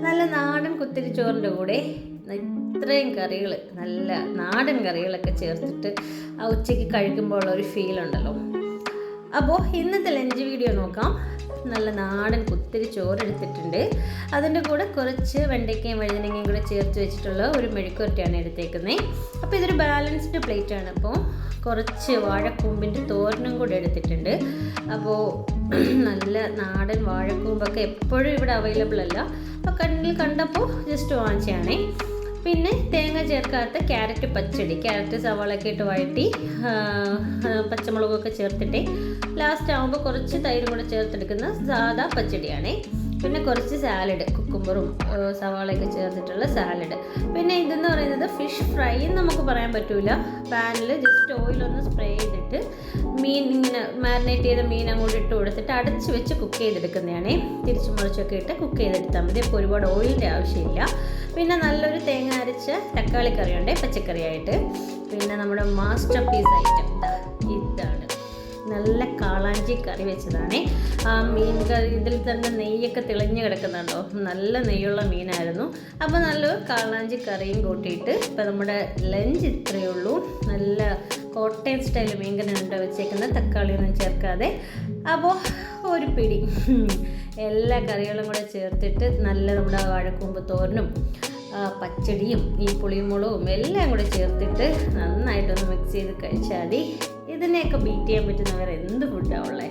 നല്ല നാടൻ കുത്തിരി ചോറിൻ്റെ കൂടെ ഇത്രയും കറികൾ, നല്ല നാടൻ കറികളൊക്കെ ചേർത്തിട്ട് ആ ഉച്ചയ്ക്ക് കഴിക്കുമ്പോൾ ഒരു ഫീൽ ഉണ്ടല്ലോ. അപ്പോൾ ഇന്നത്തെ ലഞ്ച് വീഡിയോ നോക്കാം. നല്ല നാടൻ കുത്തിരി ചോറ് എടുത്തിട്ടുണ്ട്. അതിൻ്റെ കൂടെ കുറച്ച് വെണ്ടയ്ക്കയും വഴുതനങ്ങയും കൂടെ ചേർത്ത് വെച്ചിട്ടുള്ള ഒരു മെഴുക്കുവരട്ടിയാണ് എടുത്തേക്കുന്നത്. അപ്പോൾ ഇതൊരു ബാലൻസ്ഡ് പ്ലേറ്റ് ആണ്. അപ്പോൾ കുറച്ച് വാഴക്കൂമ്പിൻ്റെ തോരനും കൂടെ എടുത്തിട്ടുണ്ട്. അപ്പോൾ നല്ല നാടൻ വാഴക്കൂമ്പൊക്കെ എപ്പോഴും ഇവിടെ അവൈലബിൾ അല്ല. അപ്പോൾ കണ്ണിൽ കണ്ടപ്പോൾ ജസ്റ്റ് വാങ്ങിച്ചാണേ. പിന്നെ തേങ്ങ ചേർക്കാത്ത ക്യാരറ്റ് പച്ചടി, ക്യാരറ്റ് സവാളയൊക്കെ ഇട്ട് വഴറ്റി പച്ചമുളകൊക്കെ ചേർത്തിട്ട് ലാസ്റ്റ് ആകുമ്പോൾ കുറച്ച് തൈരും കൂടെ ചേർത്തെടുക്കുന്ന സാദാ പച്ചടിയാണേ. പിന്നെ കുറച്ച് സാലഡ്, കുക്കുംബറും സവാളയൊക്കെ ചേർത്തിട്ടുള്ള സാലഡ്. പിന്നെ ഇതെന്ന് പറയുന്നത് ഫിഷ് ഫ്രൈ നമുക്ക് പറയാൻ പറ്റില്ല. പാനിൽ ജസ്റ്റ് ഓയിലൊന്ന് സ്പ്രേ ചെയ്തിട്ട് മീൻ ഇങ്ങനെ മാരിനേറ്റ് ചെയ്ത മീൻ അങ്ങോട്ട് ഇട്ട് കൊടുത്തിട്ട് അടച്ച് വെച്ച് കുക്ക് ചെയ്തെടുക്കുന്നതാണേ. തിരിച്ചു മറിച്ചൊക്കെ ഇട്ട് കുക്ക് ചെയ്തെടുത്താൽ മതി. അപ്പോൾ ഒരുപാട് ഓയിലിൻ്റെ ആവശ്യമില്ല. പിന്നെ നല്ലൊരു തേങ്ങ അരച്ച തക്കാളി കറിയുണ്ട് പച്ചക്കറിയായിട്ട്. പിന്നെ നമ്മുടെ മാസ്റ്റർ പീസ് ഐറ്റം ഇതാണ്, നല്ല കാളാഞ്ചി കറി വെച്ചതാണ്. ആ മീൻ കറി ഇതിൽ തന്നെ നെയ്യൊക്കെ തെളിഞ്ഞ് കിടക്കുന്നുണ്ടോ, നല്ല നെയ്യുള്ള മീനായിരുന്നു. അപ്പോൾ നല്ലൊരു കാളാഞ്ചി കറിയും കൂട്ടിയിട്ട് ഇപ്പോൾ നമ്മുടെ ലഞ്ച് ഇത്രയേ ഉള്ളൂ. നല്ല കോട്ടയം സ്റ്റൈൽ മീൻകറി ഉണ്ട് വെച്ചേക്കുന്നത്, തക്കാളിയൊന്നും ചേർക്കാതെ. അപ്പോൾ ഒരു പിടി എല്ലാ കറികളും കൂടെ ചേർത്തിട്ട് നല്ല നമ്മുടെ വാഴക്കൂമ്പ് തോരനും പച്ചടിയും ഈ പുളിമുളകും എല്ലാം കൂടെ ചേർത്തിട്ട് നന്നായിട്ടൊന്ന് മിക്സ് ചെയ്ത് കഴിച്ചാൽ മതി. ഇതിനെയൊക്കെ ബീറ്റ് ചെയ്യാൻ പറ്റുന്ന വേറെ എന്ത് ഫുഡാണ് ഉള്ളത്?